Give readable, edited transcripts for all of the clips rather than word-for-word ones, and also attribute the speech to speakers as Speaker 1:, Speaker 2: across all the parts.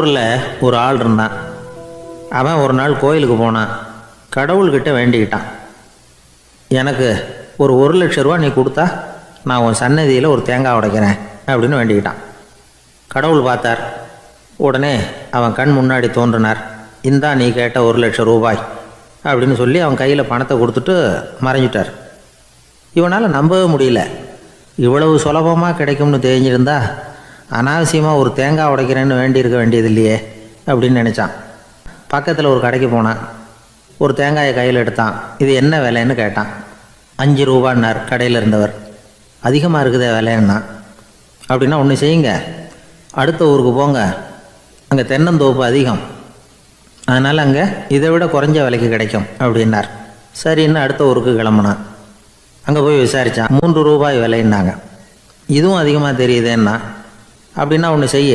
Speaker 1: ஊரில் ஒரு ஆள் இருந்தான். அவன் ஒரு நாள் கோயிலுக்கு போனான். கடவுள்கிட்ட வேண்டிக்கிட்டான், எனக்கு ஒரு 1,00,000 நீ கொடுத்தா நான் உன் சன்னதியில் ஒரு தேங்காய் உடைக்கிறேன் அப்படின்னு வேண்டிக்கிட்டான். கடவுள் பார்த்தார். உடனே அவன் கண் முன்னாடி தோன்றினார். இந்தா நீ கேட்ட 1,00,000 அப்படின்னு சொல்லி அவன் கையில் பணத்தை கொடுத்துட்டு மறைஞ்சிட்டார். இவனால் நம்பவே முடியல. இவ்வளவு சுலபமாக கிடைக்கும்னு தெரிஞ்சிருந்தா அனாவசியமாக ஒரு தேங்காய் உடைக்கிறேன்னு வேண்டியிருக்க வேண்டியது இல்லையே அப்படின்னு நினச்சான். பக்கத்தில் ஒரு கடைக்கு போனான். ஒரு தேங்காயை கையில் எடுத்தான். இது என்ன விலைன்னு கேட்டான். 5 ரூபான்னார் கடையில் இருந்தவர். அதிகமாக இருக்குதே விலைன்னா. அப்படின்னா ஒன்று செய்யுங்க, அடுத்த ஊருக்கு போங்க, அங்கே தென்னந்தோப்பு அதிகம், அதனால் அங்கே இதை விட குறைஞ்ச விலைக்கு கிடைக்கும் அப்படின்னார். சரின்னு அடுத்த ஊருக்கு கிளம்புனான். அங்கே போய் விசாரித்தான். 3 ரூபாய் விலைன்னாங்க. இதுவும் அதிகமாக தெரியுதேன்னா. அப்படின்னா ஒன்று செய்ய,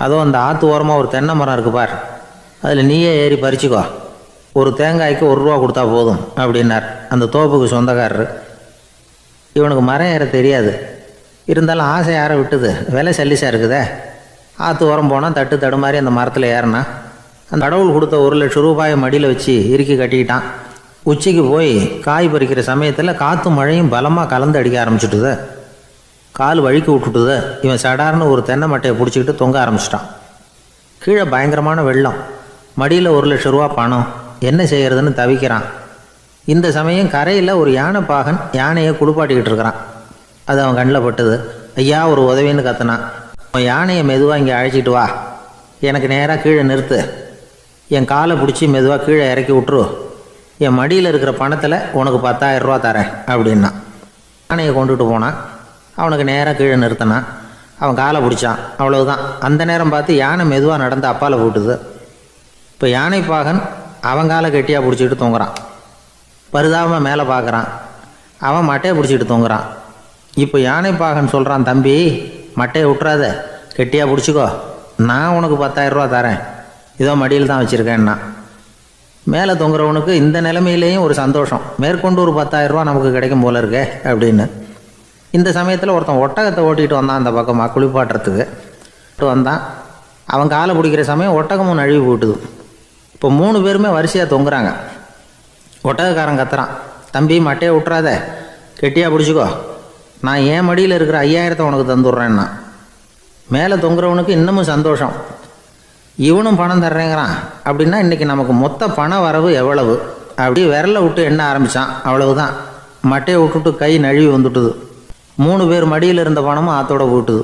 Speaker 1: அதோ அந்த ஆற்று ஓரமாக ஒரு தென்னை மரம் இருக்குது பார், அதில் நீயே ஏறி பறிச்சுக்கோ, ஒரு தேங்காய்க்கு 1 ரூபா கொடுத்தா போதும் அப்படின்னார் அந்த தோப்புக்கு சொந்தக்காரரு. இவனுக்கு மரம் ஏற தெரியாது, இருந்தாலும் ஆசை யாரை விட்டுது, விலை சல்லிசாக இருக்குதே. ஆற்று ஓரம் போனால் தட்டு தடுமாறி அந்த மரத்தில் ஏறினா. அந்த கடவுள் கொடுத்த 1,00,000 மடியில் வச்சு இறுக்கி கட்டிக்கிட்டான். உச்சிக்கு போய் காய் பறிக்கிற சமயத்தில் காற்று மழையும் பலமாக கலந்து அடிக்க ஆரம்பிச்சுட்டுது. கால் வழுக்கி விட்டுட்டுது. இவன் சடார்னு ஒரு தென்னை மட்டையை பிடிச்சிக்கிட்டு தொங்க ஆரம்பிச்சிட்டான். கீழே பயங்கரமான வெள்ளம். மடியில் 1,00,000 பணம். என்ன செய்கிறதுன்னு தவிக்கிறான். இந்த சமயம் கரையில் ஒரு யானை பாகன் யானையை குளிப்பாட்டிக்கிட்டு இருக்கிறான். அது அவன் கண்ணில் பட்டுது. ஐயா ஒரு உதவின்னு கத்துனான். அவன் யானையை மெதுவாக இங்கே அழைச்சிட்டு வா, எனக்கு நேராக கீழே நிறுத்து, என் காலை பிடிச்சி மெதுவாக கீழே இறக்கி விட்டுரு, என் மடியில் இருக்கிற பணத்தில் உனக்கு 10,000 தரேன் அப்படின்னா. யானையை கொண்டுட்டு போனான். அவனுக்கு நேராக கீழே நிறுத்தினான். அவன் காலை பிடிச்சான். அவ்வளவுதான். அந்த நேரம் பார்த்து யானை மெதுவாக நடந்து அப்பால் போட்டுது. இப்போ யானை பாகன் அவன் காலை கெட்டியாக பிடிச்சிக்கிட்டு தொங்குறான். பரிதாபமாக மேலே பார்க்குறான். அவன் மட்டையை பிடிச்சிக்கிட்டு தொங்குறான். இப்போ யானை பாகன் சொல்கிறான், தம்பி மட்டையை விட்டுறாத, கெட்டியாக பிடிச்சிக்கோ, நான் உனக்கு 10,000 தரேன், இதோ மடியில் தான் வச்சுருக்கேன்னா. மேலே தொங்குறவனுக்கு இந்த நிலைமையிலேயும் ஒரு சந்தோஷம், மேற்கொண்டு ஒரு 10,000 நமக்கு கிடைக்கும் போல இருக்கே அப்படின்னு. இந்த சமயத்தில் ஒருத்தன் ஒட்டகத்தை ஓட்டிகிட்டு வந்தான். அந்த பக்கமாக குளிப்பாட்டுறதுக்கு வந்தான். அவன் காலை பிடிக்கிற சமயம் ஒட்டகமும் நழுவி போட்டுது. இப்போ 3 பேருமே வரிசையாக தொங்குறாங்க. ஒட்டகக்காரன் கத்துறான், தம்பி மட்டையை விட்டுறாத, கெட்டியாக பிடிச்சிக்கோ, நான் என் மடியில் இருக்கிற 5,000 உனக்கு தந்துடுறேன்னா. மேலே தொங்குறவனுக்கு இன்னமும் சந்தோஷம், இவனும் பணம் தர்றேங்கிறான். அப்படின்னா இன்றைக்கி நமக்கு மொத்த பண வரவு எவ்வளவு அப்படி விரலை விட்டு எண்ண ஆரம்பித்தான். அவ்வளவுதான். மட்டையை விட்டுட்டு கை நழுவி வந்துட்டுது. 3 பேர் மடியில் இருந்த பணமும் ஆத்தோட போட்டுது.